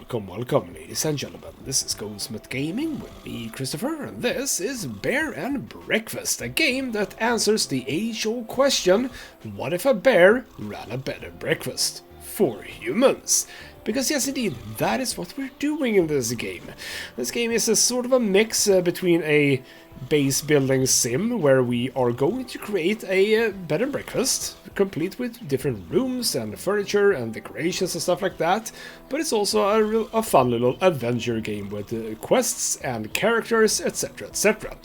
Welcome, ladies and gentlemen. This is ghostmutgaming with me, Christopher, and this is Bear and Breakfast, a game that answers the age-old question, what if a bear ran a bed and breakfast for humans? Because yes, indeed, that is what we're doing in this game. This game is a sort of a mix between a base building sim, where we are going to create a bed and breakfast, complete with different rooms and furniture and decorations and stuff like that, but it's also a fun little adventure game with quests and characters, etc, etc.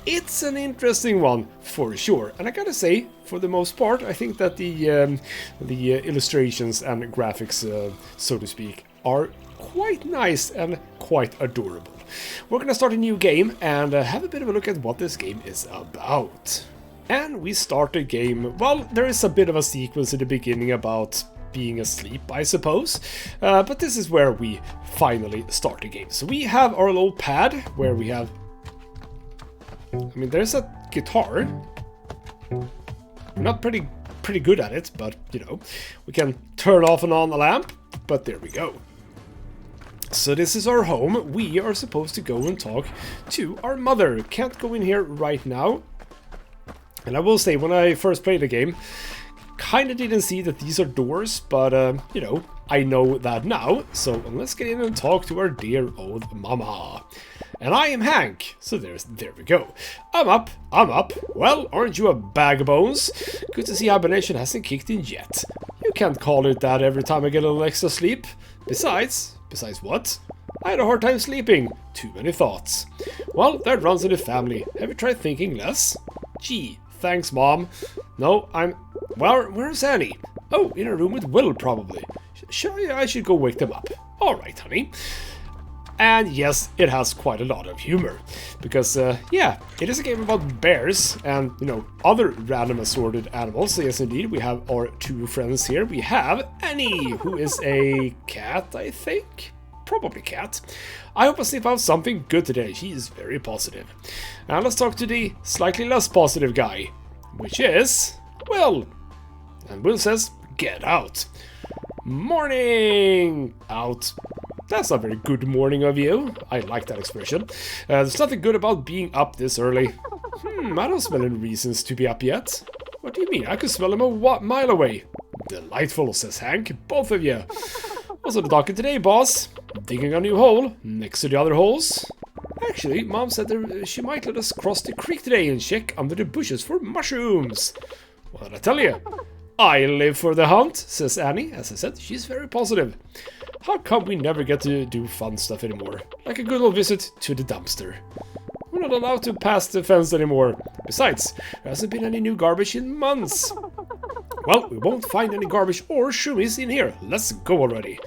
It's an interesting one, for sure, and I gotta say, for the most part, I think that the illustrations and graphics, so to speak, are quite nice and quite adorable. We're gonna start a new game and have a bit of a look at what this game is about. And we start the game, well, there is a bit of a sequence in the beginning about being asleep, I suppose, but this is where we finally start the game. So we have our little pad where we have, I mean, there's a guitar. We're not pretty good at it, but you know, we can turn off and on the lamp, but there we go. So this is our home. We are supposed to go and talk to our mother. Can't go in here right now. And I will say, when I first played the game, kind of didn't see that these are doors, but you know, I know that now. So let's get in and talk to our dear old mama. And I am Hank. So there we go. I'm up. Well, aren't you a bag of bones? Good to see hibernation hasn't kicked in yet. You can't call it that every time I get a little extra sleep. Besides what? I had a hard time sleeping. Too many thoughts. Well, that runs in the family. Have you tried thinking less? Gee, thanks, Mom. No, well, where's Annie? Oh, in a room with Will, probably. I should go wake them up. Alright, honey. And yes, it has quite a lot of humor. Because, yeah, it is a game about bears and, you know, other random assorted animals. So yes, indeed, we have our two friends here. We have Annie, who is a cat, I think. Probably cat. I hope I sniff out something good today. She is very positive. And let's talk to the slightly less positive guy, which is Will. And Will says, get out. Morning! Out. That's a very good morning of you. I like that expression. There's nothing good about being up this early. I don't smell any reasons to be up yet. What do you mean? I could smell them a mile away. Delightful, says Hank. Both of you. What's on the docket today, boss? Digging a new hole next to the other holes? Actually, Mom said she might let us cross the creek today and check under the bushes for mushrooms. What did I tell you? I live for the hunt, says Annie. As I said, she's very positive. How come we never get to do fun stuff anymore? Like a good old visit to the dumpster. We're not allowed to pass the fence anymore. Besides, there hasn't been any new garbage in months. Well, we won't find any garbage or shumis in here. Let's go already.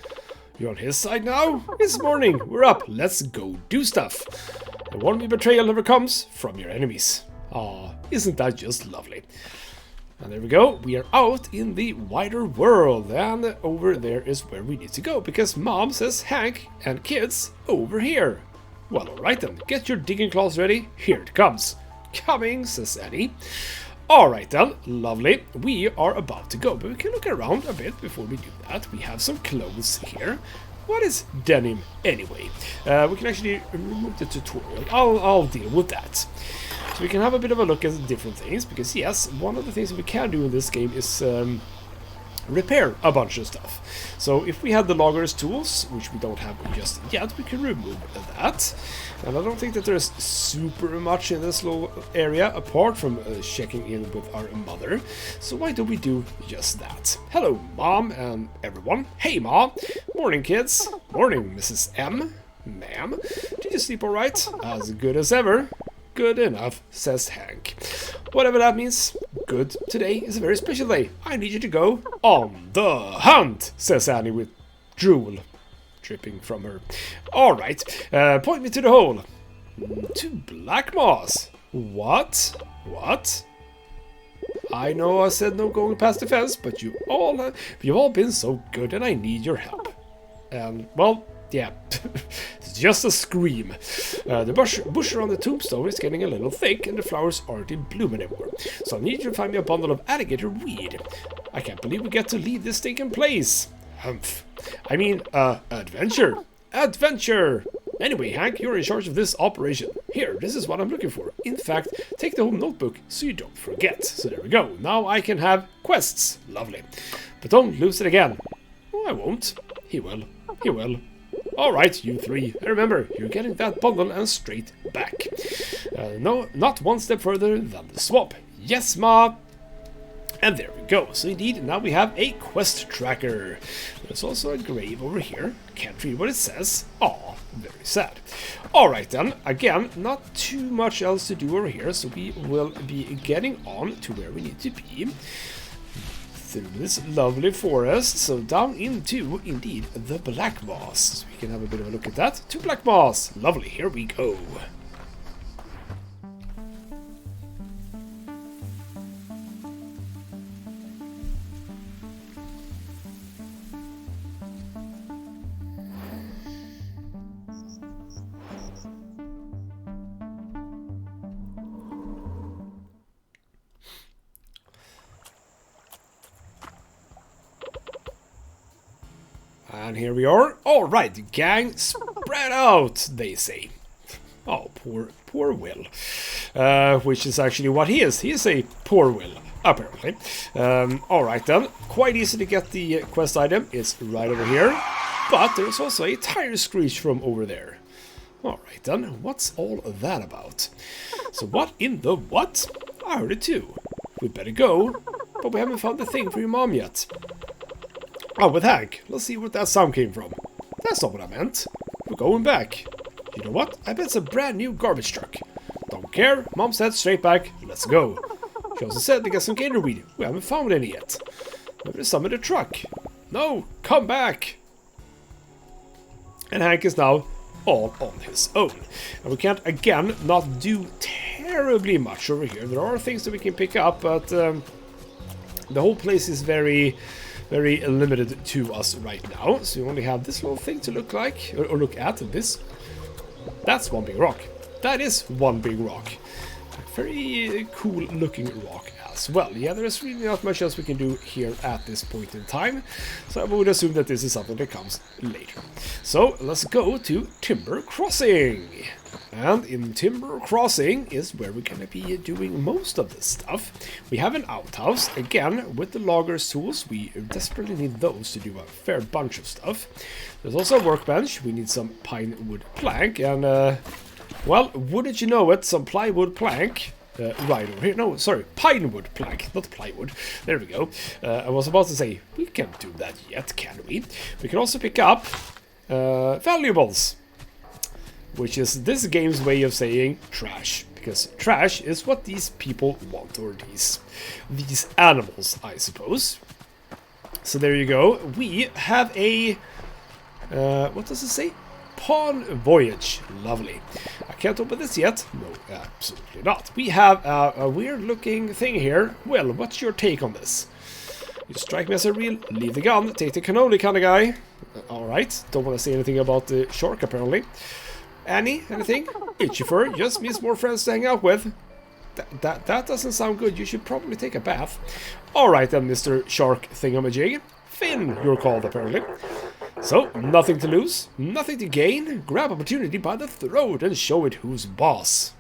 You're on his side now? It's morning. We're up. Let's go do stuff. The one betrayal never comes from your enemies. Aw, isn't that just lovely? And there we go, we are out in the wider world, and over there is where we need to go, because Mom says Hank and kids over here. Well, alright then, get your digging claws ready, here it comes. Coming, says Annie. Alright then, lovely, we are about to go, but we can look around a bit before we do that. We have some clothes here. What is denim anyway? We can actually remove the tutorial, I'll deal with that. So we can have a bit of a look at different things, because yes, one of the things that we can do in this game is repair a bunch of stuff. So if we had the logger's tools, which we don't have just yet, we can remove that. And I don't think that there's super much in this little area, apart from checking in with our mother. So why don't we do just that? Hello, Mom and everyone. Hey, Mom. Morning, kids. Morning, Mrs. M. Ma'am. Did you sleep alright? As good as ever. Good enough, says Hank. Whatever that means, good. Today is a very special day. I need you to go on the hunt, says Annie with drool dripping from her. Alright, point me to the hole. To black moss. What? What? I know I said no going past the fence, but you've all been so good and I need your help. And, well, yeah, it's just a scream. The bush around the tombstone is getting a little thick and the flowers aren't in bloom anymore. So I need you to find me a bundle of alligator weed. I can't believe we get to leave this stinking place. Humph. I mean, adventure. Adventure! Anyway, Hank, you're in charge of this operation. Here, this is what I'm looking for. In fact, take the whole notebook so you don't forget. So there we go. Now I can have quests. Lovely. But don't lose it again. Oh, I won't. He will. He will. Alright, you three. And remember, you're getting that bundle and straight back. No, not one step further than the swamp. Yes, Ma! And there we go. So indeed, now we have a quest tracker. There's also a grave over here. Can't read what it says. Aw, very sad. Alright then, again, not too much else to do over here, so we will be getting on to where we need to be. Through this lovely forest, so down into, indeed, the Black Moss. So we can have a bit of a look at that. To Black Moss. Lovely, here we go. And here we are. All right, gang, spread out, they say. Oh, poor Will. Which is actually what he is. He is a poor Will, apparently. All right, then. Quite easy to get the quest item. It's right over here. But there's also a tire screech from over there. All right, then. What's all that about? So what in the what? I heard it too. We'd better go. But we haven't found the thing for your mom yet. Oh, with Hank. Let's see where that sound came from. That's not what I meant. We're going back. You know what? I bet it's a brand new garbage truck. Don't care. Mom said straight back. Let's go. She also said to get some gator weed. We haven't found any yet. Maybe there's some in the truck. No, come back. And Hank is now all on his own. And we can't, again, not do terribly much over here. There are things that we can pick up, but the whole place is very limited to us right now. So we only have this little thing to look like, or look at. This. That's one big rock. That is one big rock. A very cool looking rock as well. Yeah, there is really not much else we can do here at this point in time. So I would assume that this is something that comes later. So let's go to Timber Crossing. And in Timber Crossing is where we're going to be doing most of this stuff. We have an outhouse. Again, with the logger's tools, we desperately need those to do a fair bunch of stuff. There's also a workbench. We need some pine wood plank. And, well, wouldn't you know it, some plywood plank. Right over here. No, sorry, pine wood plank, not plywood. There we go. I was about to say, we can't do that yet, can we? We can also pick up valuables. Which is this game's way of saying trash. Because trash is what these people want, or these animals, I suppose. So there you go. We have a... what does it say? Pawn Voyage. Lovely. I can't open this yet. No, absolutely not. We have a weird-looking thing here. Well, what's your take on this? You strike me as a real leave the gun, take the cannoli kind of guy. Alright, don't want to say anything about the shark, apparently. Annie, anything? Itchy fur just means more friends to hang out with. That doesn't sound good. You should probably take a bath. Alright then, Mr. Shark Thingamajig. Finn, you're called, apparently. So, nothing to lose, nothing to gain. Grab opportunity by the throat and show it who's boss.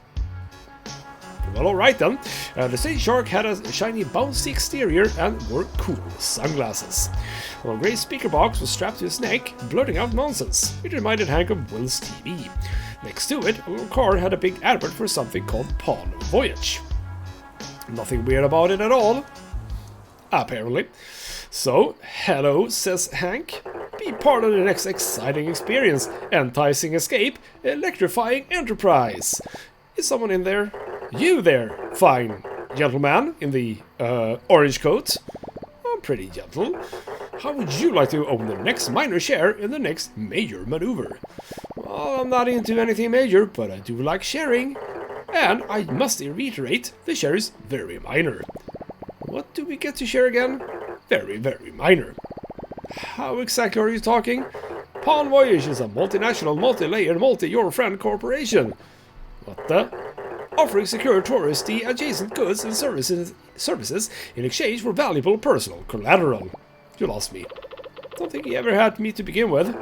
Well, alright then. The stage shark had a shiny bouncy exterior and wore cool sunglasses. While a grey speaker box was strapped to his neck, blurting out nonsense. It reminded Hank of Will's TV. Next to it, a little car had a big advert for something called Pawn Voyage. Nothing weird about it at all. Apparently. So, hello, says Hank. Be part of the next exciting experience, enticing escape, electrifying enterprise. Is someone in there? You there, fine gentleman in the orange coat. I'm pretty gentle. How would you like to own the next minor share in the next major maneuver? Well, I'm not into anything major, but I do like sharing. And I must reiterate, the share is very minor. What do we get to share again? Very, very minor. How exactly are you talking? Pawn Voyage is a multinational, multi-layered, multi-your-friend corporation. What the? Offering secure tourists the adjacent goods and services in exchange for valuable personal collateral. You lost me. Don't think he ever had me to begin with.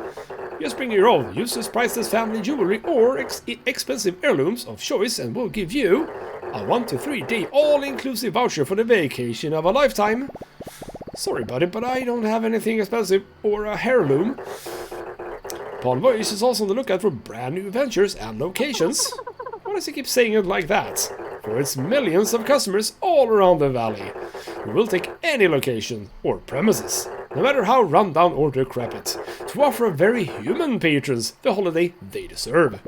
Just bring your own useless priceless family jewelry or expensive heirlooms of choice and we'll give you a 1 to 3 day all-inclusive voucher for the vacation of a lifetime. Sorry buddy, but I don't have anything expensive or a heirloom. Pawn Voyage is also on the lookout for brand new adventures and locations. Why does he keep saying it like that? For its millions of customers all around the valley. We will take any location or premises, no matter how rundown or decrepit, to offer very human patrons the holiday they deserve.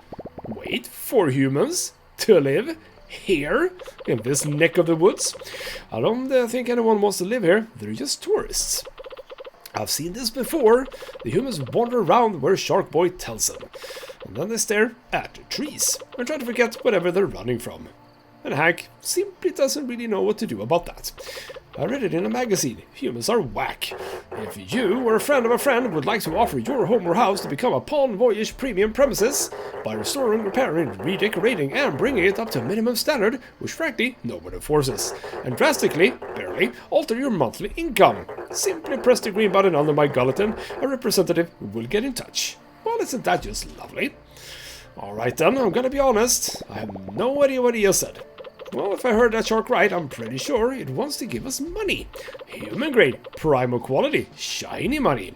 Wait, for humans to live here in this neck of the woods? I don't think anyone wants to live here. They're just tourists. I've seen this before. The humans wander around where Shark Boy tells them, and then they stare at the trees and try to forget whatever they're running from. And Hank simply doesn't really know what to do about that. I read it in a magazine. Humans are whack. If you or a friend of a friend would like to offer your home or house to become a Pawn Voyage premium premises by restoring, repairing, redecorating and bringing it up to minimum standard, which frankly no one enforces, and drastically, barely, alter your monthly income, simply press the green button under my gullet and a representative will get in touch. Well, isn't that just lovely? Alright then, I'm gonna be honest. I have no idea what he has said. Well, if I heard that shark right, I'm pretty sure it wants to give us money. Human grade, primal quality, shiny money.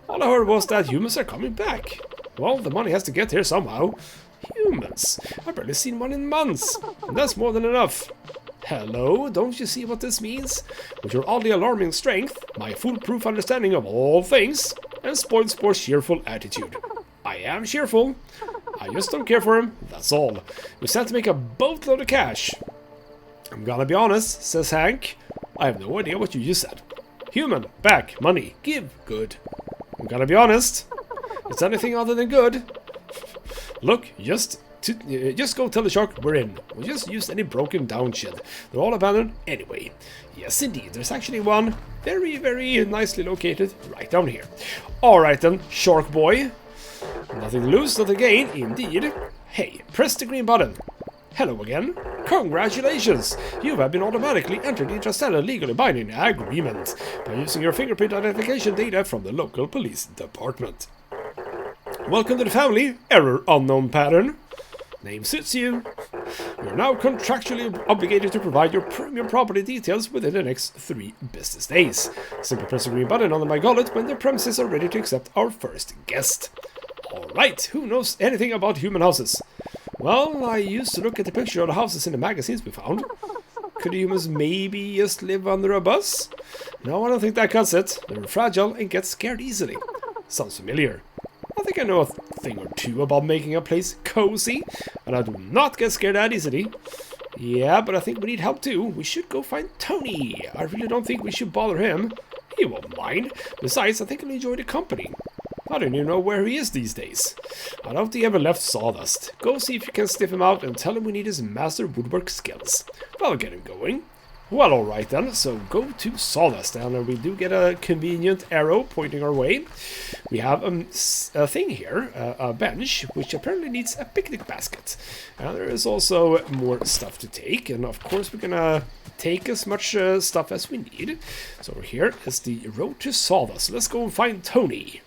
All I heard was that humans are coming back. Well, the money has to get here somehow. Humans. I've barely seen one in months. And that's more than enough. Hello, don't you see what this means? With your oddly alarming strength, my foolproof understanding of all things, and spoiled sport's cheerful attitude. I am cheerful. I just don't care for him, that's all. We set to make a boatload of cash. I'm gonna be honest, says Hank. I have no idea what you just said. Human, back, money, give, good. I'm gonna be honest. It's anything other than good. Look, just go tell the shark we're in. We'll just use any broken down shit. They're all abandoned anyway. Yes, indeed. There's actually one very, very nicely located right down here. Alright then, Shark Boy. Nothing to lose, nothing to gain, indeed. Hey, press the green button. Hello again. Congratulations! You have been automatically entered into a standard legally binding agreement by using your fingerprint identification data from the local police department. Welcome to the family, error unknown pattern. Name suits you. You're now contractually obligated to provide your premium property details within the next 3 business days. Simply press the green button on my gullet when the premises are ready to accept our first guest. Alright, who knows anything about human houses? Well, I used to look at the picture of the houses in the magazines we found. Could humans maybe just live under a bus? No, I don't think that cuts it. They're fragile and get scared easily. Sounds familiar. I think I know a thing or two about making a place cozy, and I do not get scared that easily. Yeah, but I think we need help too. We should go find Tony. I really don't think we should bother him. He won't mind. Besides, I think he'll enjoy the company. I don't even know where he is these days. I doubt he ever left Sawdust. Go see if you can sniff him out and tell him we need his master woodwork skills. That'll get him going. Well, alright then, so go to Sawdust, and we do get a convenient arrow pointing our way. We have a thing here, a bench, which apparently needs a picnic basket. And there is also more stuff to take, and of course we're gonna take as much stuff as we need. So here is the road to Sawdust. Let's go and find Tony.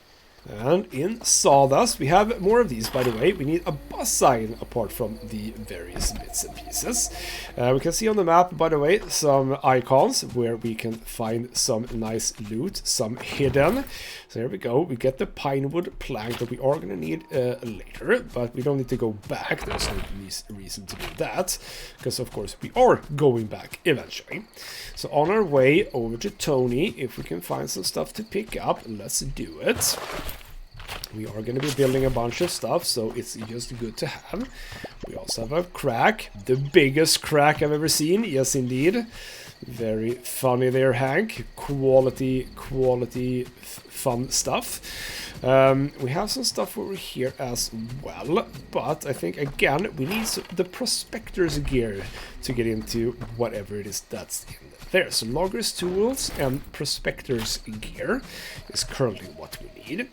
And in Sawdust, we have more of these, by the way. We need a bus sign apart from the various bits and pieces. We can see on the map, by the way, some icons where we can find some nice loot, some hidden. So here we go. We get the pinewood plank that we are going to need later, but we don't need to go back. There's no reason to do that, because of course we are going back eventually. So on our way over to Tony, if we can find some stuff to pick up, let's do it. We are going to be building a bunch of stuff, so it's just good to have. We also have a crack, the biggest crack I've ever seen. Yes, indeed. Very funny there, Hank. Quality, fun stuff. We have some stuff over here as well, but I think, again, we need the prospector's gear to get into whatever it is that's in there. So logger's tools and prospector's gear is currently what we need.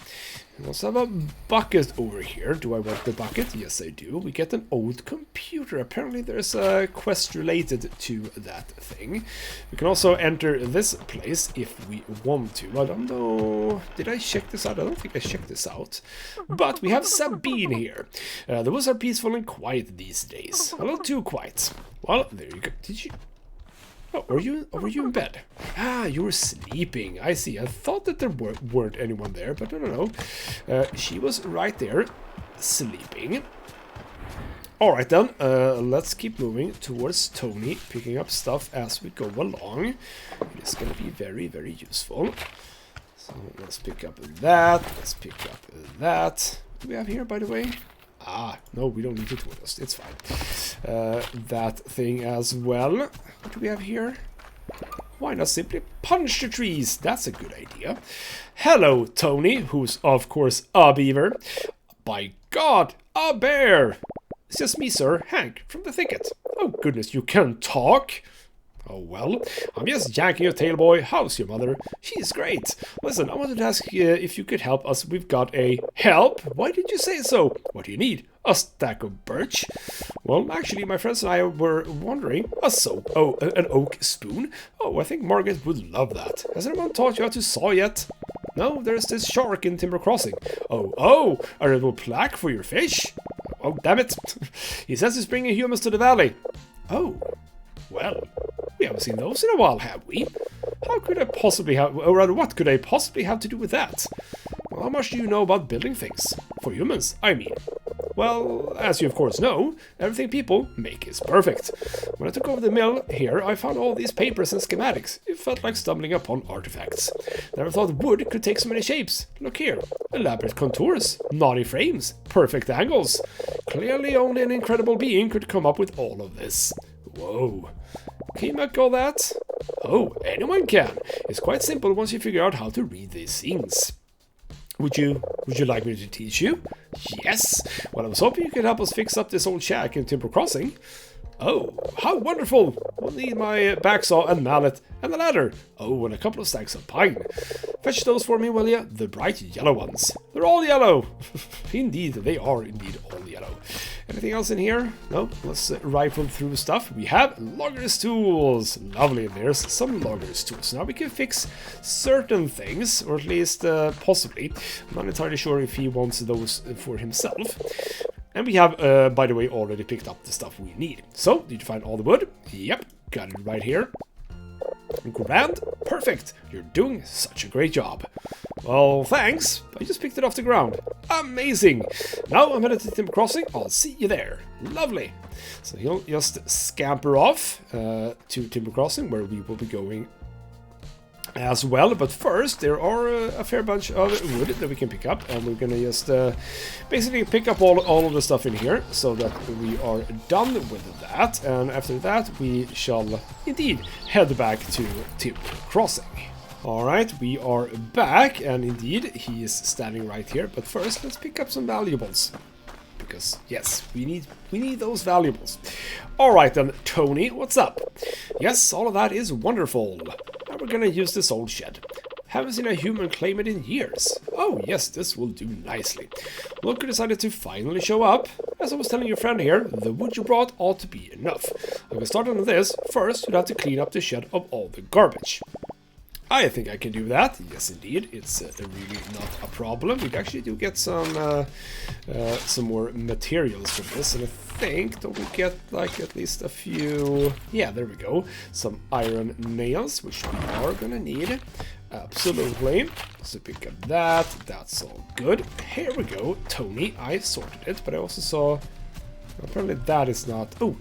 We also have a bucket over here. Do I want the bucket? Yes, I do. We get an old computer. Apparently there's a quest related to that thing. We can also enter this place if we want to. I don't know. Did I check this out? I don't think I checked this out. But we have Sabine here. The woods are peaceful and quiet these days. A little too quiet. Well, there you go. Did you... Oh, were you in bed? Ah, you were sleeping. I see. I thought that there weren't anyone there, but no. She was right there, sleeping. Alright then, let's keep moving towards Tony, picking up stuff as we go along. It's going to be very, very useful. So let's pick up that. Let's pick up that. What do we have here, by the way? Ah, no, we don't need it with us. It's fine. That thing as well. What do we have here? Why not simply punch the trees? That's a good idea. Hello, Tony, who's of course a beaver. By God, a bear! It's just me, sir, Hank, from the thicket. Oh goodness, you can talk? Oh well, I'm just yanking your tail, boy. How's your mother? She's great. Listen, I wanted to ask if you could help us. We've got a... Help? Why did you say so? What do you need? A stack of birch? Well, actually, my friends and I were wondering. A soap. Oh, an oak spoon? Oh, I think Margaret would love that. Has anyone taught you how to saw yet? No, there's this shark in Timber Crossing. Oh, a little plaque for your fish? Oh, damn it. He says he's bringing humans to the valley. Oh, well... We haven't seen those in a while, have we? How could I possibly have... Or rather, what could I possibly have to do with that? Well, how much do you know about building things? For humans, I mean. Well, as you of course know, everything people make is perfect. When I took over the mill here, I found all these papers and schematics. It felt like stumbling upon artifacts. Never thought wood could take so many shapes. Look here. Elaborate contours, knotty frames, perfect angles. Clearly only an incredible being could come up with all of this. Whoa. Can you make all that? Oh, anyone can. It's quite simple once you figure out how to read these things. Would you like me to teach you? Yes. Well, I was hoping you could help us fix up this old shack in Timber Crossing. Oh, how wonderful! We'll need my backsaw and mallet and a ladder. Oh, and a couple of stacks of pine. Fetch those for me, will ya? The bright yellow ones. They're all yellow. Indeed, they are indeed all yellow. Anything else in here? No? Let's rifle through stuff. We have logger's tools. Lovely, there's some logger's tools. Now we can fix certain things, or at least possibly. I'm not entirely sure if he wants those for himself. And we have, by the way, already picked up the stuff we need. So, did you find all the wood? Yep, got it right here. Grand, perfect. You're doing such a great job. Well, thanks. I just picked it off the ground. Amazing. Now I'm headed to Timber Crossing. I'll see you there. Lovely. So he'll just scamper off to Timber Crossing, where we will be going as well. But first, there are a fair bunch of wood that we can pick up, and we're gonna just basically pick up all of the stuff in here so that we are done with that. And after that, we shall indeed head back to Timber Crossing. Alright, we are back, and indeed, he is standing right here. But first, let's pick up some valuables. Because, yes, we need those valuables. Alright then, Tony, what's up? Yes, all of that is wonderful. Now we're gonna use this old shed. Haven't seen a human claim it in years. Oh, yes, this will do nicely. Look who decided to finally show up. As I was telling your friend here, the wood you brought ought to be enough. I'm gonna start on this. First, you'll have to clean up the shed of all the garbage. I think I can do that. Yes, indeed. It's really not a problem. We actually do get some more materials for this, and I think don't we get like at least a few? Yeah, there we go. Some iron nails, which we are gonna need. Absolutely. So pick up that. That's all good. Here we go, Tony. I sorted it, but I also saw. Apparently that is not... Oh,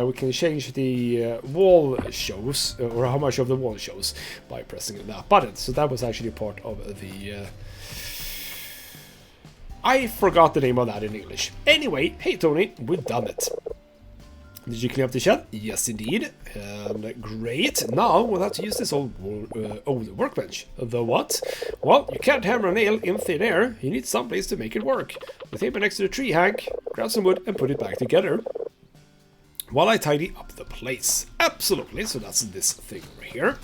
we can change the wall shows, or how much of the wall shows, by pressing that button. So that was actually part of the... I forgot the name of that in English. Anyway, hey Tony, we've done it. Did you clean up the shed? Yes, indeed. And great. Now we'll have to use this old workbench. The what? Well, you can't hammer a nail in thin air. You need some place to make it work. The table next to the tree, Hank. Grab some wood and put it back together while I tidy up the place. Absolutely. So that's this thing over here.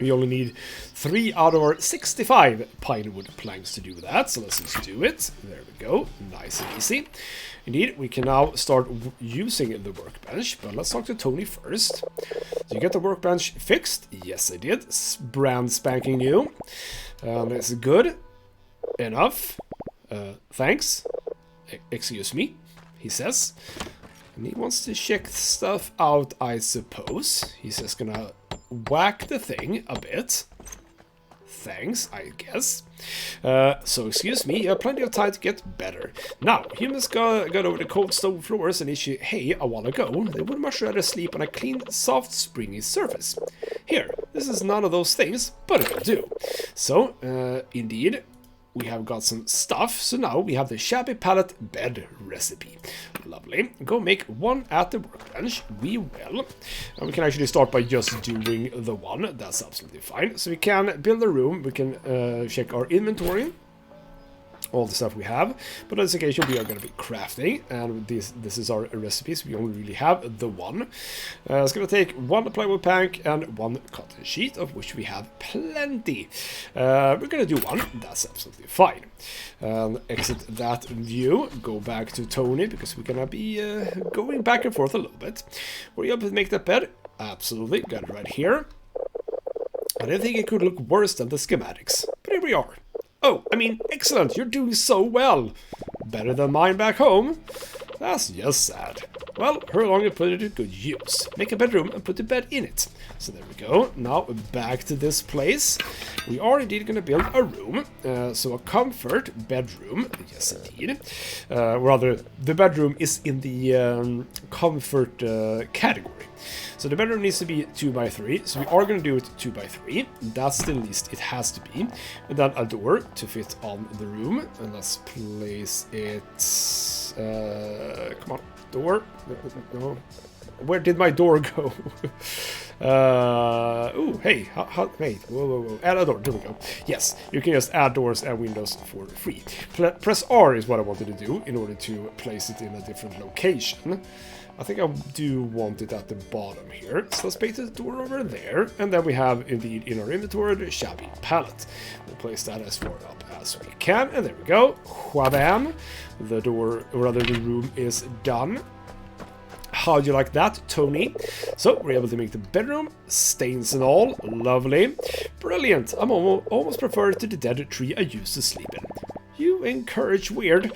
We only need 3 out of our 65 pine wood planks to do that, so let's just do it. There we go, nice and easy. Indeed, we can now start using the workbench, but let's talk to Tony first. Did you get the workbench fixed? Yes, I did. It's brand spanking new. It's good enough. Thanks. Excuse me, he says. And he wants to check stuff out, I suppose. He's just gonna whack the thing a bit. Thanks, I guess. So, excuse me, you have plenty of time to get better. Now, humans got over the cold stone floors and issue hay a while ago. They would much rather sleep on a clean, soft, springy surface. Here, this is none of those things, but it will do. So, indeed, we have got some stuff, so now we have the shabby pallet bed recipe. Lovely. Go make one at the workbench. We will. And we can actually start by just doing the one. That's absolutely fine. So we can build a room. We can check our inventory. All the stuff we have, but on this occasion we are going to be crafting, and this is our recipes. We only really have the one. It's going to take 1 plywood plank and 1 cotton sheet, of which we have plenty. We're going to do 1. That's absolutely fine. Exit that view, go back to Tony, because we're going to be going back and forth a little bit. Were you able to make that bed? Absolutely, got it right here. I didn't think it could look worse than the schematics, but here we are. Oh, I mean, excellent, you're doing so well. Better than mine back home. That's just sad. Well, hurry along and put it to good use. Make a bedroom and put the bed in it. So there we go. Now back to this place. We are indeed going to build a room. So a comfort bedroom. Yes, indeed. Rather, the bedroom is in the comfort category. So the bedroom needs to be 2 by 3, so we are going to do it 2 by 3. That's the least it has to be. And then a door to fit on the room. And let's place it... come on, door. No. Where did my door go? Ooh, hey, wait, whoa. Add a door, there we go. Yes, you can just add doors and windows for free. Press R is what I wanted to do in order to place it in a different location. I think I do want it at the bottom here. So let's place the door over there. And then we have, indeed, in our inventory, the shabby pallet. We'll place that as far up as we can. And there we go. Whabam. The door, or rather the room is done. How do you like that, Tony? So, we're able to make the bedroom, stains and all. Lovely. Brilliant. I'm almost prefer to the dead tree I used to sleep in. You encourage weird.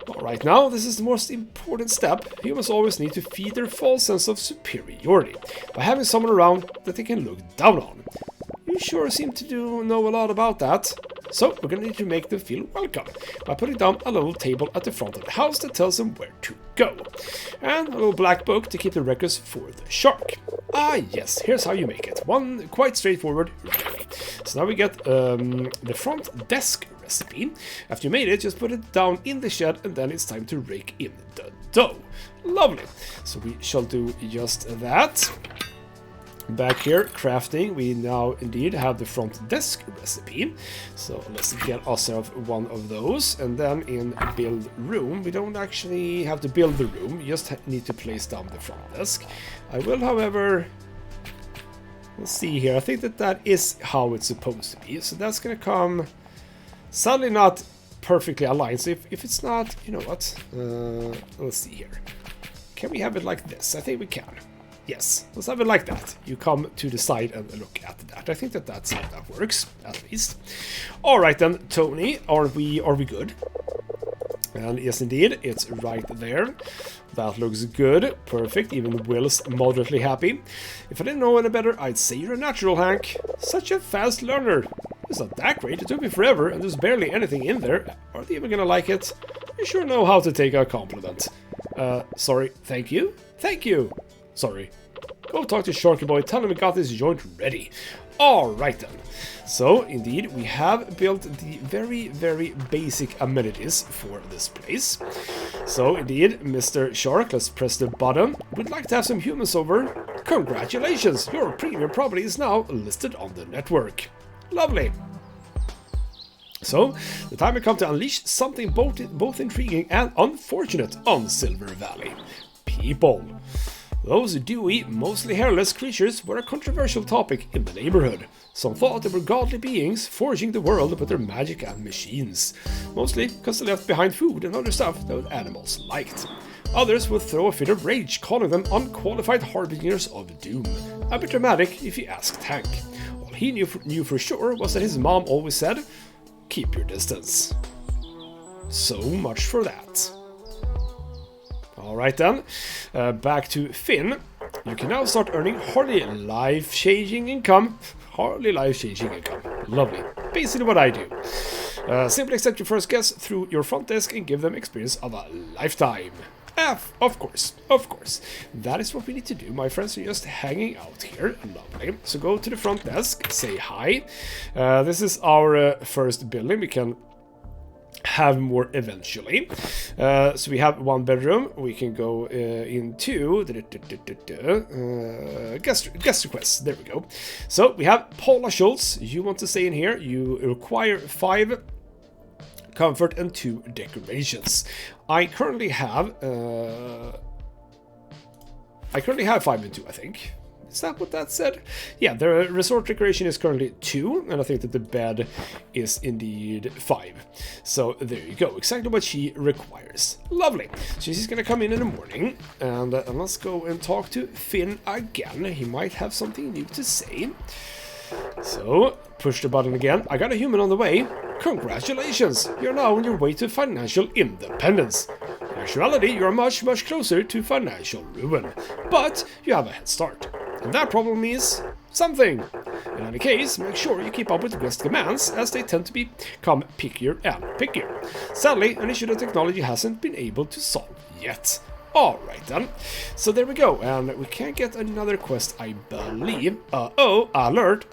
Alright, now this is the most important step. Humans always need to feed their false sense of superiority by having someone around that they can look down on. You sure seem to know a lot about that. So we're going to need to make them feel welcome by putting down a little table at the front of the house that tells them where to go. And a little black book to keep the records for the shark. Ah yes, here's how you make it. One quite straightforward. So now we get the front desk recipe. After you made it, just put it down in the shed and then it's time to rake in the dough. Lovely. So we shall do just that. Back here, crafting, we now indeed have the front desk recipe. So let's get ourselves one of those. And then in build room, we don't actually have to build the room. You just need to place down the front desk. I will, however... Let's see here. I think that is how it's supposed to be. So that's going to come... Sadly not perfectly aligned. So if it's not, you know what? Let's see here. Can we have it like this? I think we can. Yes, let's have it like that. You come to the side and look at that. I think that's how that works, at least. All right then, Tony, are we good? And yes, indeed, it's right there. That looks good. Perfect. Even Will's moderately happy. If I didn't know any better, I'd say you're a natural, Hank. Such a fast learner. It's not that great. It took me forever, and there's barely anything in there. Are they even gonna like it? You sure know how to take a compliment. Sorry. Thank you? Thank you. Sorry. Go talk to Sharky Boy. Tell him we got this joint ready. Alright then. So, indeed, we have built the very, very basic amenities for this place. So, indeed, Mr. Shark, let's press the button. We'd like to have some humans over. Congratulations! Your premium property is now listed on the network. Lovely. So, the time has come to unleash something both intriguing and unfortunate on Silver Valley. People. Those dewy, mostly hairless creatures were a controversial topic in the neighborhood. Some thought they were godly beings forging the world with their magic and machines, mostly because they left behind food and other stuff that animals liked. Others would throw a fit of rage, calling them unqualified harbingers of doom. A bit dramatic if you ask Tank. All he knew for sure was that his mom always said, "Keep your distance." So much for that. Alright then, back to Finn. You can now start earning hardly life-changing income. Hardly life-changing income. Lovely. Basically what I do. Simply accept your first guess through your front desk and give them experience of a lifetime. Of course. That is what we need to do. My friends are just hanging out here. Lovely. So go to the front desk, say hi. This is our first building. We can have more eventually. So we have one bedroom. We can go into guest requests. There we go. So we have Paula Schultz. You want to stay in here. You require 5 comfort and 2 decorations. I currently have 5 and 2, I think. Is that what that said? Yeah, the resort decoration is currently 2, and I think that the bed is indeed 5. So there you go, exactly what she requires. Lovely. So she's gonna come in the morning, and let's go and talk to Finn again. He might have something new to say. So, push the button again. I got a human on the way. Congratulations! You're now on your way to financial independence. In actuality, you're much closer to financial ruin. But you have a head start. And that problem is something. In any case, make sure you keep up with guest commands, as they tend to become pickier and pickier. Sadly, an issue that technology hasn't been able to solve yet. Alright then, so there we go, and we can get another quest, I believe. Oh, alert,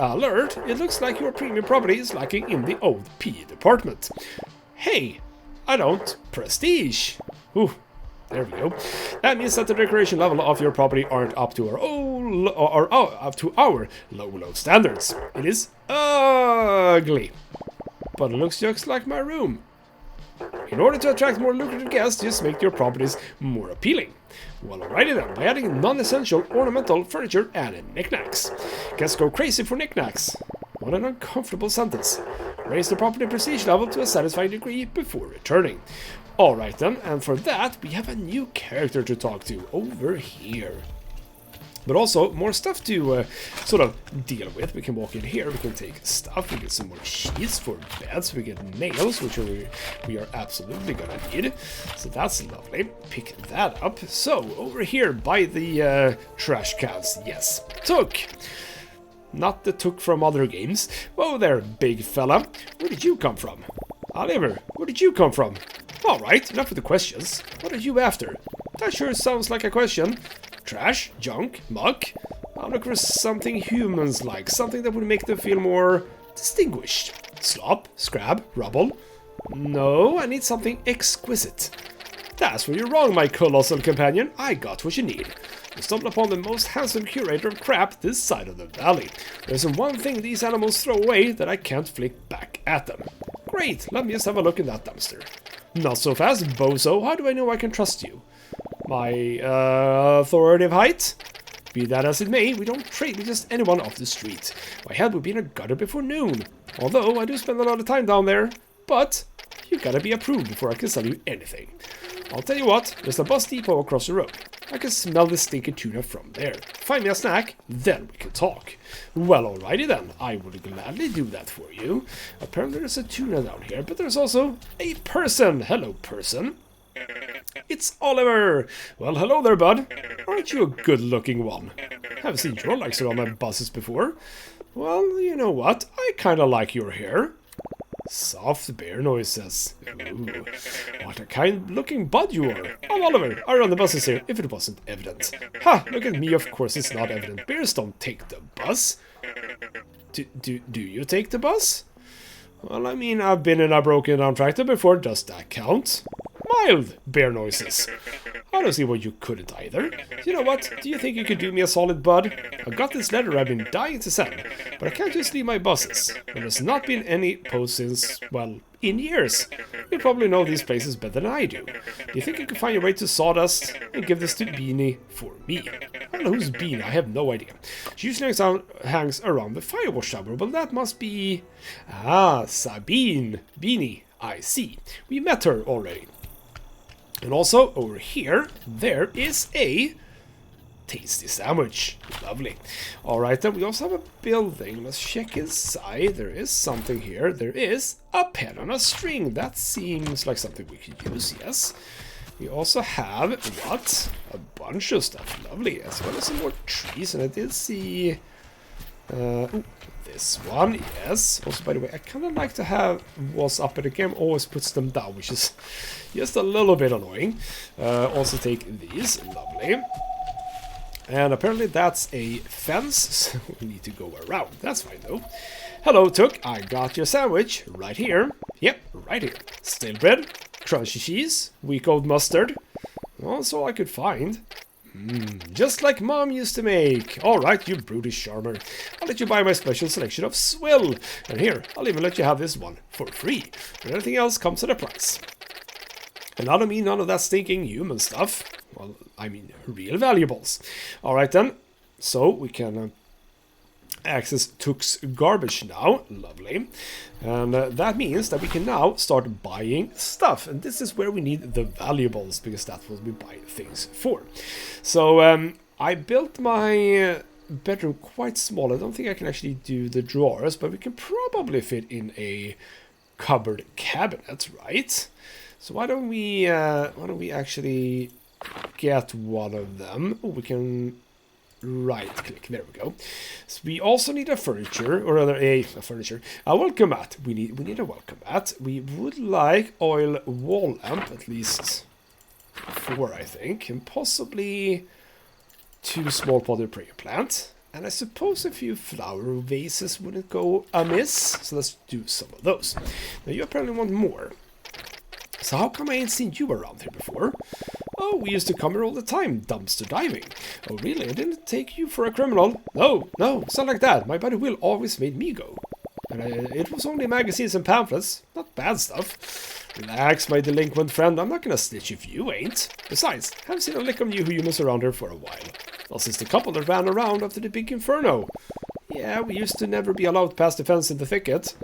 it looks like your premium property is lacking in the OP department. Hey, I don't. Prestige. Ooh, there we go. That means that the decoration level of your property aren't up to our low standards. It is ugly, but it looks just like my room. In order to attract more lucrative guests, just make your properties more appealing. Well, alrighty then, by adding non-essential ornamental furniture and knickknacks. Guests go crazy for knickknacks. What an uncomfortable sentence. Raise the property prestige level to a satisfying degree before returning. Alright then, and for that, we have a new character to talk to over here. But also, more stuff to sort of deal with. We can walk in here, we can take stuff, we get some more sheets for beds, we get nails, which we are absolutely gonna need. So that's lovely. Pick that up. So, over here by the trash cans, yes. Took! Not the Took from other games. Whoa there, big fella. Where did you come from? Oliver, where did you come from? Alright, enough with the questions. What are you after? That sure sounds like a question. Trash, junk, muck. I'm looking for something humans like, something that would make them feel more distinguished. Slop, scrap, rubble. No, I need something exquisite. That's where you're wrong, my colossal companion. I got what you need. You stumbled upon the most handsome curator of crap this side of the valley. There's one thing these animals throw away that I can't flick back at them. Great, let me just have a look in that dumpster. Not so fast, bozo. How do I know I can trust you? My authoritative height? Be that as it may, we don't trade with just anyone off the street. My head would be in a gutter before noon. Although I do spend a lot of time down there. But you gotta be approved before I can sell you anything. I'll tell you what, there's a bus depot across the road. I can smell the stinky tuna from there. Find me a snack, then we can talk. Well, alrighty then, I would gladly do that for you. Apparently there's a tuna down here, but there's also a person. Hello, person. It's Oliver! Well, hello there, bud. Aren't you a good-looking one? Haven't seen your likes around my buses before. Well, you know what? I kinda like your hair. Soft bear noises. Ooh, what a kind-looking bud you are. I'm Oliver. I run the buses here, if it wasn't evident. Ha! Look at me, of course it's not evident. Bears don't take the bus. Do you take the bus? Well, I mean, I've been in a broken-down tractor before. Does that count? Mild bear noises. I don't see why you couldn't either. You know what? Do you think you could do me a solid, bud? I've got this letter I've been dying to send, but I can't just leave my bosses. There has not been any post since, well, in years. You probably know these places better than I do. Do you think you could find your way to Sawdust and give this to Beanie for me? I don't know who's Beanie, I have no idea. She usually hangs around the firewash shower, but that must be... Ah, Sabine. Beanie, I see. We met her already. And also, over here, there is a tasty sandwich. Lovely. Alright, then we also have a building. Let's check inside. There is something here. There is a pen on a string. That seems like something we could use, yes. We also have, what? A bunch of stuff. Lovely. As well as some more trees. And I did see... this one, yes. Also, by the way, I kind of like to have walls up, but the game always puts them down, which is just a little bit annoying. Also take these, lovely. And apparently that's a fence, so we need to go around. That's fine, though. Hello, Took. I got your sandwich right here. Yep, right here. Stale bread, crunchy cheese, week old mustard. Well, that's all I could find. Just like Mom used to make. Alright, you brutish charmer. I'll let you buy my special selection of swill. And here, I'll even let you have this one for free. But everything else comes at a price. And I don't mean none of that stinking human stuff. Well, I mean real valuables. Alright then. So we can access Took's garbage now. Lovely. And that means that we can now start buying stuff. And this is where we need the valuables, because that's what we buy things for. So I built my bedroom quite small. I don't think I can actually do the drawers, but we can probably fit in a cupboard cabinet, right? So why don't we actually get one of them? Oh, we can right click. There we go. So we also need a furniture, or rather a furniture. A welcome mat. We need a welcome mat. We would like oil wall lamp, at least 4, I think, and possibly 2 small potted prayer plant. And I suppose a few flower vases wouldn't go amiss. So let's do some of those. Now you apparently want more. So how come I ain't seen you around here before? Oh, we used to come here all the time, dumpster diving. Oh, really? I didn't take you for a criminal. No, it's not like that. My buddy Will always made me go. And it was only magazines and pamphlets, not bad stuff. Relax, my delinquent friend. I'm not gonna snitch if you ain't. Besides, I haven't seen a lick of you humans around here for a while. Well, since the couple that ran around after the big inferno. Yeah, we used to never be allowed past the fence in the thicket.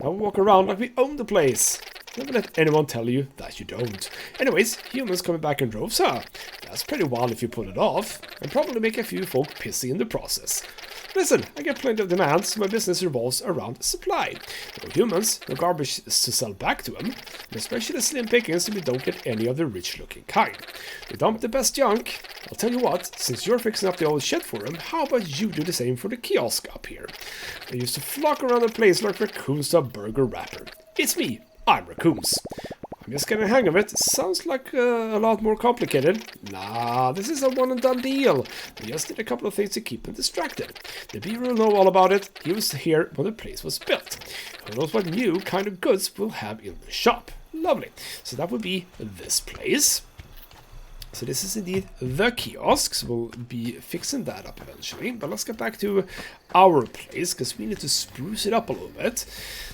Now we walk around like we own the place. Never let anyone tell you that you don't. Anyways, humans coming back in droves, huh? That's pretty wild if you pull it off. And probably make a few folk pissy in the process. Listen, I get plenty of demands, so my business revolves around supply. No humans, no garbage to sell back to them, and especially slim pickings so we don't get any of the rich-looking kind. We dump the best junk. I'll tell you what, since you're fixing up the old shed for them, how about you do the same for the kiosk up here? They used to flock around the place like raccoons to a burger wrapper. It's me. I'm Raccoons. I'm just getting a hang of it. Sounds like a lot more complicated. Nah, this is a one and done deal. We just need a couple of things to keep him distracted. The beaver will know all about it. He was here when the place was built. Who knows what new kind of goods we'll have in the shop. Lovely. So that would be this place. So this is indeed the kiosks. We'll be fixing that up eventually. But let's get back to our place, because we need to spruce it up a little bit.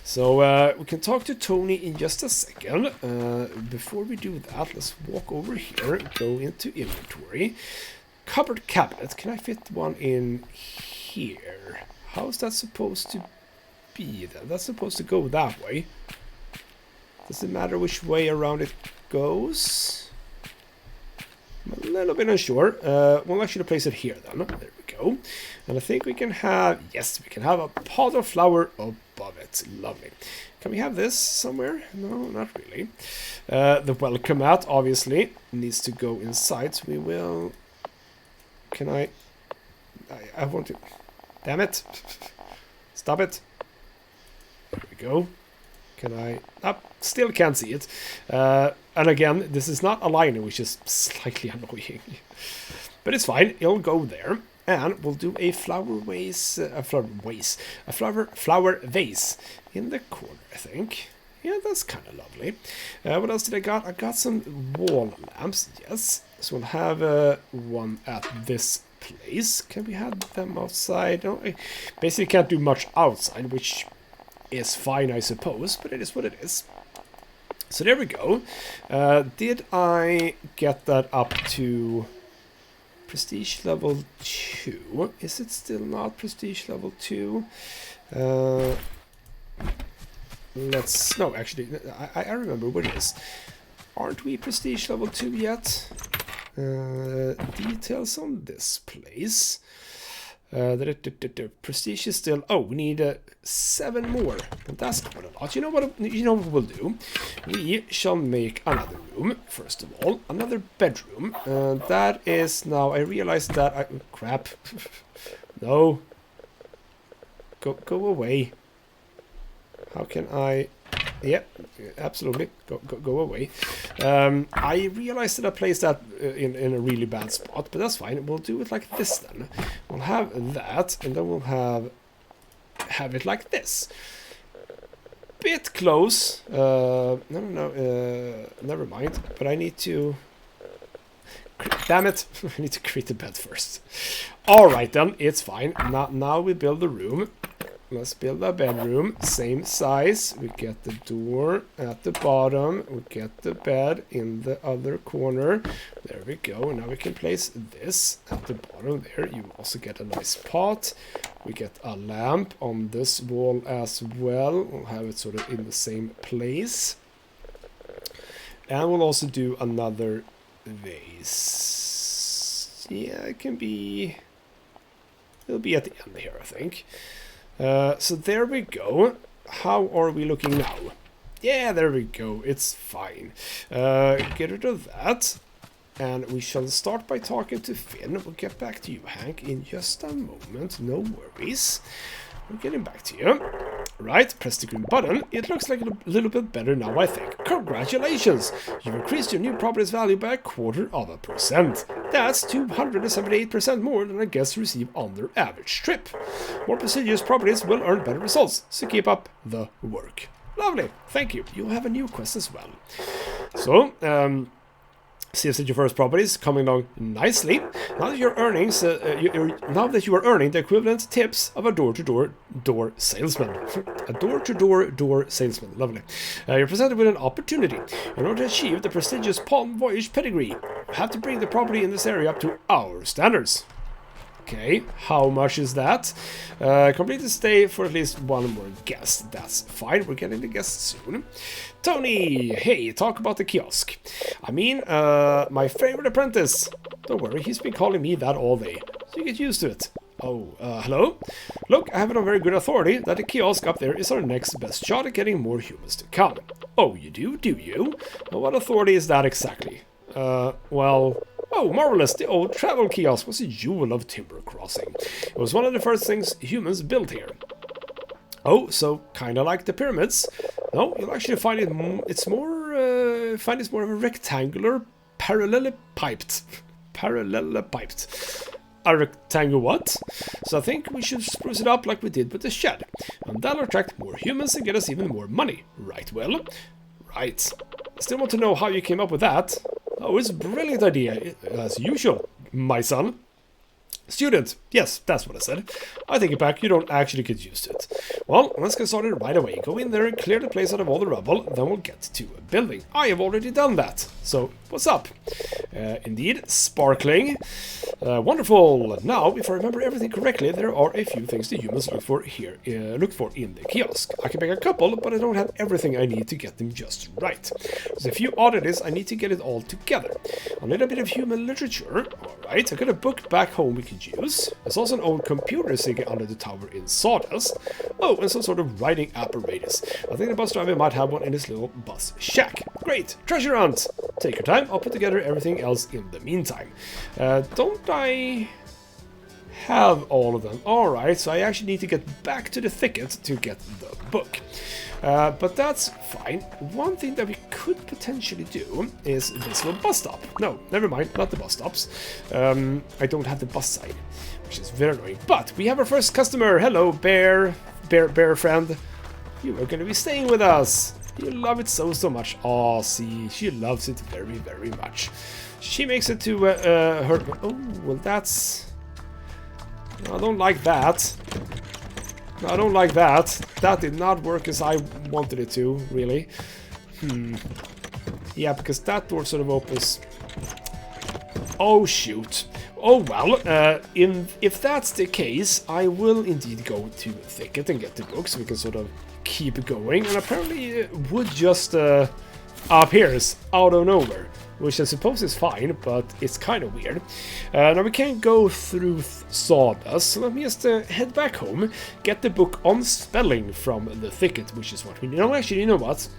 So we can talk to Tony in just a second. Before we do that, let's walk over here, go into inventory. Cupboard cabinet. Can I fit one in here? How is that supposed to be then? That's supposed to go that way. Does it matter which way around it goes? I'm a little bit unsure. We'll actually place it here then. There we go. And I think we can have, yes, we can have a pot of flour above it. Lovely. Can we have this somewhere? No, not really. The welcome mat, obviously, needs to go inside. So we will... Can I want to... Damn it. Stop it. There we go. Can I... still can't see it. And again, this is not a liner, which is slightly annoying. But it's fine. It'll go there. And we'll do a flower vase in the corner, I think. Yeah, that's kind of lovely. What else did I got? I got some wall lamps. Yes. So we'll have one at this place. Can we have them outside? No, I basically can't do much outside, which is fine, I suppose, but it is what it is. So there we go. Did I get that up to prestige level 2? Is it still not prestige level 2? No, actually, I remember what it is. Aren't we prestige level 2 yet? Details on this place. Prestige is still... Oh, we need 7 more. And that's quite a lot. You know what we'll do? We shall make another room, first of all. Another bedroom. That is now... I realized that crap. No. Go away. How can I... Yeah, absolutely. Go away. I realized that I placed that in a really bad spot, but that's fine. We'll do it like this then. We'll have that, and then we'll have it like this. Bit close. No, never mind. But I need to... Damn it. I need to create a bed first. Alright then, it's fine. Now we build the room. Let's build a bedroom, same size. We get the door at the bottom. We get the bed in the other corner. There we go. Now we can place this at the bottom there. You also get a nice pot. We get a lamp on this wall as well. We'll have it sort of in the same place. And we'll also do another vase. Yeah, it can be... It'll be at the end here, I think. So there we go. How are we looking now? Yeah, there we go. It's fine. Get rid of that. And we shall start by talking to Finn. We'll get back to you, Hank, in just a moment. No worries. We're getting back to you. Right, press the green button. It looks like a little bit better now, I think. Congratulations! You've increased your new property's value by 0.25%. That's 278% more than I guess receive on their average trip. More prestigious properties will earn better results, so keep up the work. Lovely, thank you. You'll have a new quest as well. So, seems that your first property is coming along nicely. Now that you're earning, you are earning the equivalent tips of a door-to-door salesman. A door-to-door salesman. Lovely. You're presented with an opportunity. In order to achieve the prestigious Palm Voyage pedigree, you have to bring the property in this area up to our standards. Okay, how much is that? Complete the stay for at least one more guest. That's fine, we're getting the guests soon. Tony, hey, talk about the kiosk. I mean, my favorite apprentice. Don't worry, he's been calling me that all day, so you get used to it. Oh, hello? Look, I have it on very good authority that the kiosk up there is our next best shot at getting more humans to come. Oh, you do you? Well, what authority is that exactly? Well... Oh, marvelous! The old travel kiosk was a jewel of Timber Crossing. It was one of the first things humans built here. Oh, so kinda like the pyramids? No, you'll actually find it's more of a rectangular, parallelepiped. A rectangle what? So I think we should spruce it up like we did with the shed, and that'll attract more humans and get us even more money. Right, well? Right. Still want to know how you came up with that. Oh, it's a brilliant idea, as usual, my son. Student, yes, that's what I said. I take it back, you don't actually get used to it. Well, let's get started right away. Go in there and clear the place out of all the rubble, then we'll get to a building. I have already done that, so what's up? Indeed, sparkling. Wonderful. Now, if I remember everything correctly, there are a few things the humans look for in the kiosk. I can make a couple, but I don't have everything I need to get them just right. There's a few oddities I need to get it all together. A little bit of human literature. Alright, I got a book back home we could use. There's also an old computer sitting under the tower in sawdust. Oh, and some sort of writing apparatus. I think the bus driver might have one in his little bus shack. Great, treasure hunt! Take your time, I'll put together everything else in the meantime. Don't I have all of them? Alright, so I actually need to get back to the thicket to get the book. But that's fine. One thing that we could potentially do is this little bus stop. No, never mind, not the bus stops. I don't have the bus sign, which is very annoying. But we have our first customer. Hello, bear friend. You are going to be staying with us. You love it so much. Oh, see, she loves it very much. She makes it to her... Oh, well, that's... I don't like that. I don't like that. That did not work as I wanted it to, really. Yeah, because that door sort of opens... Oh, shoot. Oh, well, if that's the case, I will indeed go to the thicket and get the book so we can sort of keep going. And apparently wood just appears out of nowhere, which I suppose is fine, but it's kind of weird. Now we can't go through sawdust, so let me just head back home, get the book on spelling from the thicket, which is what we need. No, actually, you know what?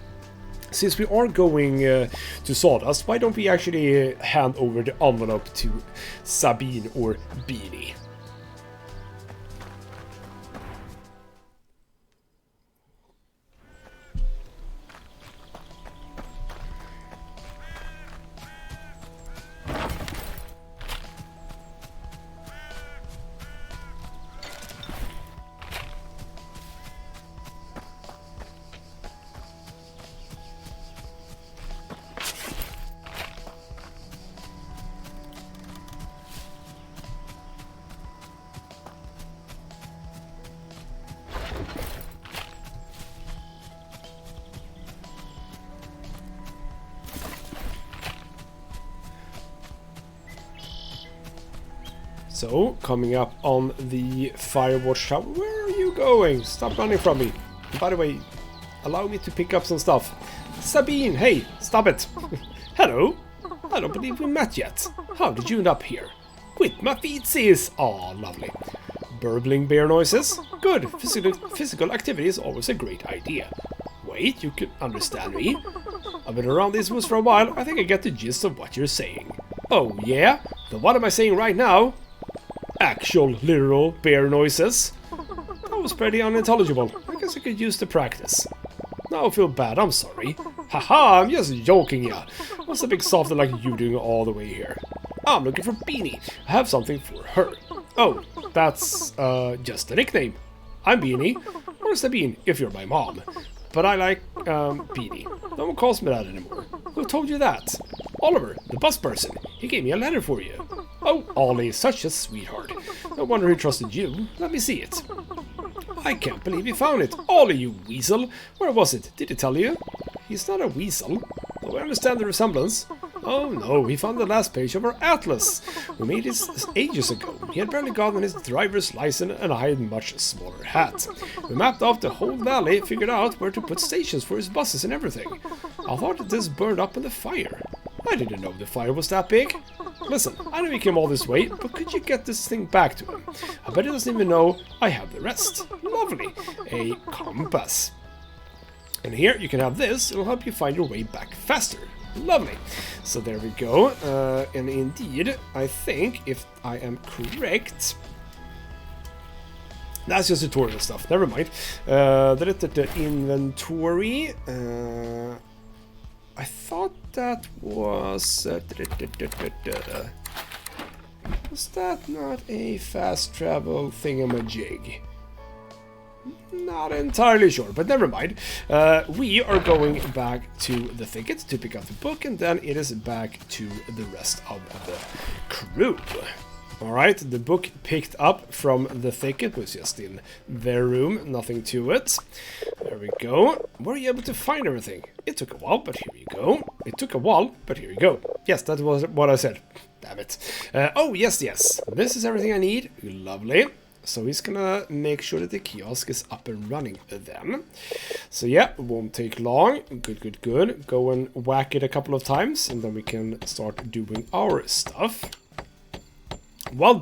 Since we are going to sawdust, why don't we actually hand over the envelope to Sabine or Beanie? So, coming up on the Firewatch Tower. Where are you going? Stop running from me. And by the way, allow me to pick up some stuff. Sabine, hey, stop it. Hello. I don't believe we met yet. How did you end up here? Quit my feetsies. Oh, lovely. Burbling bear noises? Good. Physical activity is always a great idea. Wait, you can understand me? I've been around these woods for a while. I think I get the gist of what you're saying. Oh, yeah? Then what am I saying right now? Actual, literal bear noises. That was pretty unintelligible. I guess I could use the practice. Now I feel bad, I'm sorry. Haha, I'm just joking, yeah. What's a big softer like you doing all the way here? I'm looking for Beanie. I have something for her. Oh, that's just a nickname. I'm Beanie, or Sabine, if you're my mom. But I like Beanie. No one calls me that anymore. Who told you that? Oliver, the bus person. He gave me a letter for you. Oh, Ollie, such a sweetheart. No wonder he trusted you. Let me see it. I can't believe you found it. Ollie, you weasel. Where was it? Did he tell you? He's not a weasel. Though I understand the resemblance. Oh no, he found the last page of our atlas. We made it ages ago. He had barely gotten his driver's license and I had a much smaller hat. We mapped off the whole valley, figured out where to put stations for his buses and everything. I thought that this burned up in the fire. I didn't know the fire was that big. Listen, I know you came all this way, but could you get this thing back to him? I bet he doesn't even know I have the rest. Lovely. A compass. And here you can have this. It'll help you find your way back faster. Lovely. So there we go. And indeed, I think, if I am correct... That's just tutorial stuff. Never mind. The inventory... I thought that was... was that not a fast travel thingamajig? Not entirely sure, but never mind. We are going back to the thicket to pick up the book, and then it is back to the rest of the crew. Alright, the book picked up from the thicket was just in their room, nothing to it. There we go. Were you able to find everything? It took a while, but here you go. It took a while, but here you go. Yes, that was what I said. Damn it. Oh, yes. This is everything I need. Lovely. So he's gonna make sure that the kiosk is up and running then. So yeah, it won't take long. Good. Go and whack it a couple of times, and then we can start doing our stuff. Well,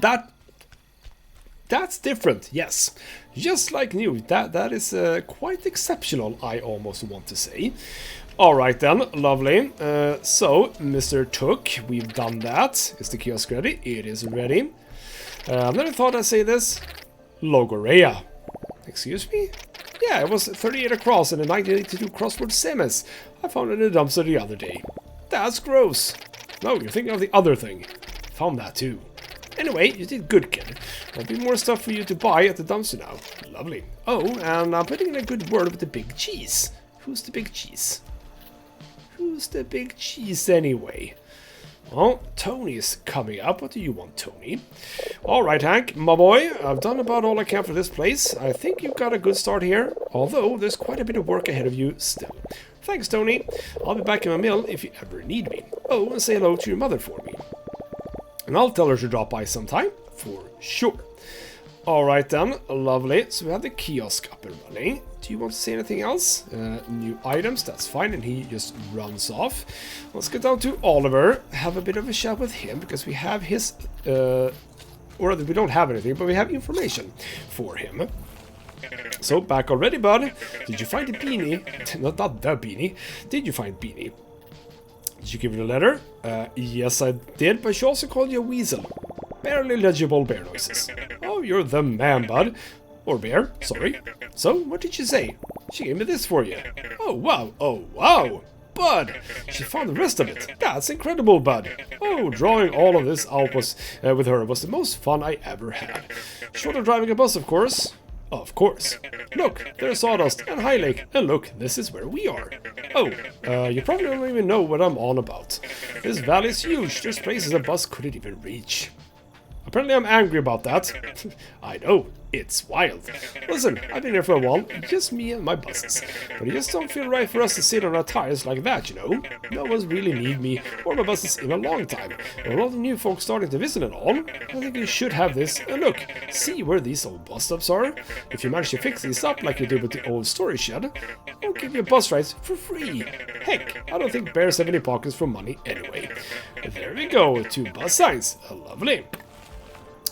that's different, yes. Just like new. That is quite exceptional, I almost want to say. Alright then, lovely. So, Mr. Took, we've done that. Is the kiosk ready? It is ready. Never thought I'd say this. Logorea. Excuse me? Yeah, it was 38 across in a 1982 crossword semis. I found it in a dumpster the other day. That's gross. No, you're thinking of the other thing. Found that too. Anyway, you did good, kid. There'll be more stuff for you to buy at the dumpster now. Lovely. Oh, and I'm putting in a good word with the big cheese. Who's the big cheese? Who's the big cheese anyway? Well, Tony's coming up. What do you want, Tony? Alright, Hank, my boy, I've done about all I can for this place. I think you've got a good start here, although there's quite a bit of work ahead of you still. Thanks, Tony. I'll be back in my mill if you ever need me. Oh, and say hello to your mother for me. And I'll tell her to drop by sometime, for sure. Alright then, lovely. So we have the kiosk up and running. Do you want to say anything else? New items, that's fine, and he just runs off. Let's get down to Oliver, have a bit of a chat with him, because we have his, or rather, we don't have anything, but we have information for him. So, back already, bud. Did you find the beanie? Not the beanie. Did you find beanie? Did you give it a letter? Yes, I did, but she also called you a weasel. Barely legible bear noises. Oh, you're the man, bud. Or bear, sorry. So, what did she say? She gave me this for you. Oh, wow. Oh, wow. Bud, she found the rest of it. That's incredible, bud. Oh, drawing all of this out with her was the most fun I ever had. Short of driving a bus, of course. Of course. Look, there's Sawdust and High Lake, and look, this is where we are. Oh, you probably don't even know what I'm on about. This valley is huge. There's places a bus couldn't even reach. Apparently I'm angry about that. I know, it's wild. Listen, I've been here for a while, just me and my buses. But it just don't feel right for us to sit on our tires like that, you know? No one's really need me or my buses in a long time. And a lot of new folks starting to visit and all. I think you should have this. And look, see where these old bus stops are? If you manage to fix these up like you did with the old storage shed, I'll give you bus rides for free. Heck, I don't think bears have any pockets for money anyway. There we go, 2 bus signs. Lovely.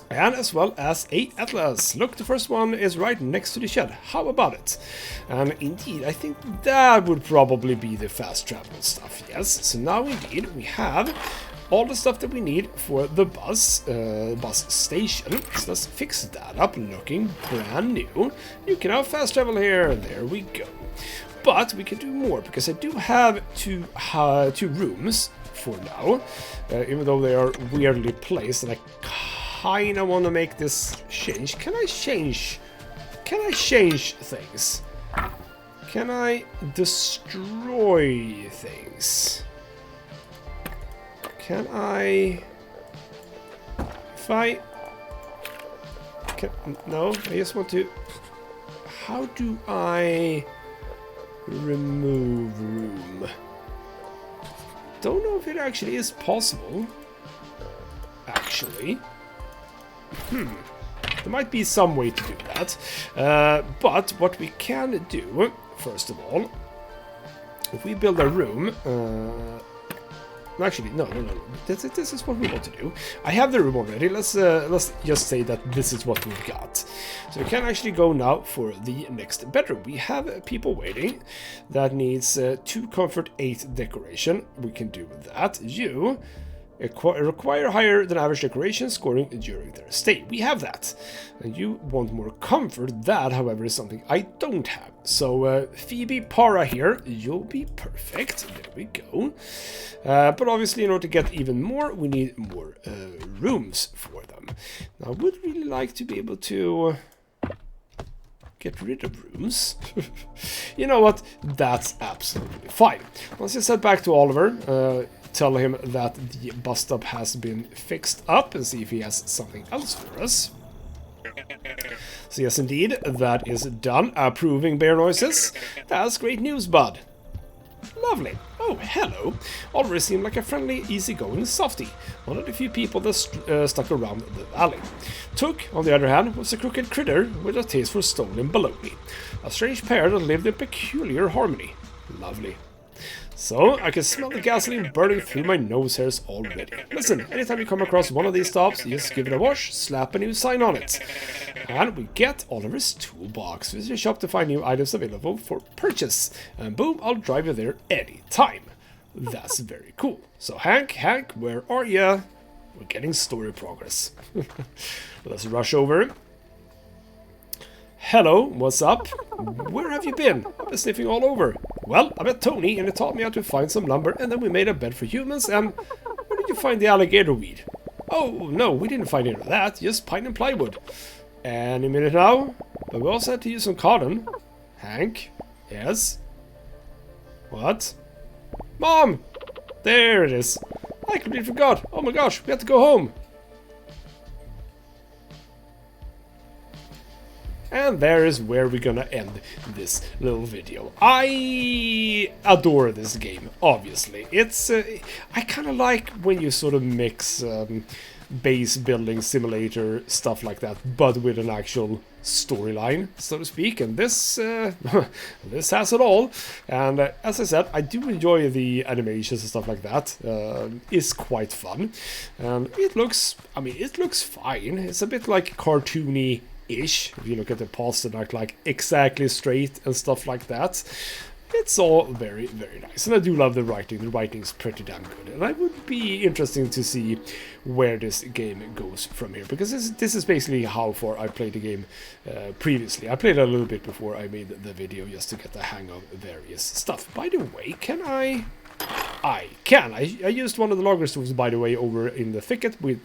And as well as a atlas. Look, the first one is right next to the shed. How about it? And indeed, I think that would probably be the fast travel stuff, yes. So now indeed, we have all the stuff that we need for the bus station. So let's fix that up, looking brand new. You can have fast travel here, there we go. But we can do more, because I do have two rooms for now, even though they are weirdly placed, and I kind of want to make this change. Can I change things? Can I destroy things? Can I... No, I just want to... How do I remove room? Don't know if it actually is possible. Actually. There might be some way to do that. But what we can do, first of all, if we build a room... Actually, no. This is what we want to do. I have the room already. Let's just say that this is what we've got. So we can actually go now for the next bedroom. We have people waiting. That needs 2 comfort, 8 decoration. We can do that. You require higher than average decoration scoring during their stay. We have that. And you want more comfort. That, however, is something I don't have. So Phoebe Para here, you'll be perfect. There we go. But obviously, in order to get even more, we need more rooms for them. Now, I would really like to be able to get rid of rooms. You know what? That's absolutely fine. Let's just head back to Oliver. Tell him that the bus stop has been fixed up and see if he has something else for us. So yes, indeed, that is done. Approving bear noises. That's great news, bud. Lovely. Oh, hello. Oliver seemed like a friendly, easygoing softy. One of the few people that stuck around the valley. Took, on the other hand, was a crooked critter with a taste for stolen baloney. A strange pair that lived in peculiar harmony. Lovely. So, I can smell the gasoline burning through my nose hairs already. Listen, anytime you come across one of these stops, you just give it a wash, slap a new sign on it. And we get Oliver's toolbox. Visit your shop to find new items available for purchase. And boom, I'll drive you there anytime. That's very cool. So, Hank, where are ya? We're getting story progress. Let's rush over. Hello, what's up? Where have you been? I've been sniffing all over. Well, I met Tony and he taught me how to find some lumber and then we made a bed for humans and... Where did you find the alligator weed? Oh, no, we didn't find any of that, just pine and plywood. Any minute now? But we also had to use some cotton. Hank? Yes? What? Mom! There it is. I completely forgot. Oh my gosh, we have to go home. And there is where we're gonna end this little video. I adore this game, obviously. It's I kind of like when you sort of mix base building simulator stuff like that, but with an actual storyline, so to speak. And this this has it all. And as I said, I do enjoy the animations and stuff like that. It's quite fun, and it looks, I mean, it looks fine. It's a bit like cartoony ish. If you look at the paths that aren't like exactly straight and stuff like that, it's all very, very nice. And I do love the writing. The writing's pretty damn good, and I would be interesting to see where this game goes from here, because this is basically how far I played the game previously. I played a little bit before I made the video just to get the hang of various stuff. By the way, can I can. I used one of the logger stoves, by the way, over in the thicket with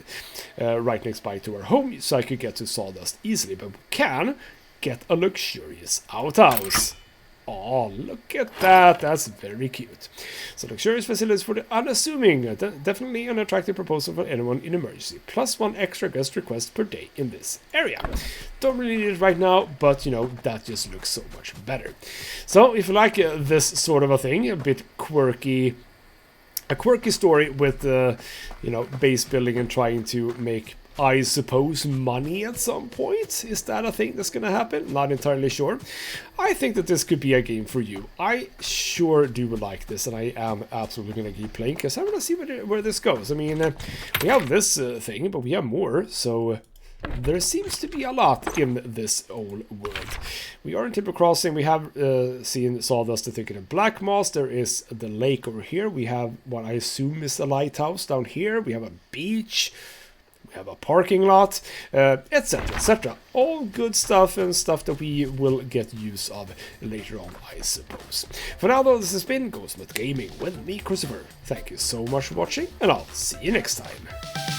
right next by to our home, so I could get to sawdust easily. But we can get a luxurious outhouse. Oh, look at that. That's very cute. So luxurious facilities for the unassuming. Definitely an attractive proposal for anyone in emergency. +1 extra guest request per day in this area. Don't really need it right now, but you know, that just looks so much better. So if you like this sort of a thing, a bit quirky, a quirky story with you know, base building and trying to make, I suppose, money at some point. Is that a thing that's gonna happen? Not entirely sure. I think that this could be a game for you. I sure do like this, and I am absolutely gonna keep playing because I want to see where this goes. I mean, we have this thing, but we have more, so there seems to be a lot in this old world. We are in Timber Crossing. We have seen Sawdust, the Thicket of Black Moss. There is the lake over here. We have what I assume is a lighthouse down here. We have a beach. We have a parking lot, etc., etc. All good stuff, and stuff that we will get use of later on, I suppose. For now, though, this has been ghostmutgaming with me, Christopher. Thank you so much for watching, and I'll see you next time.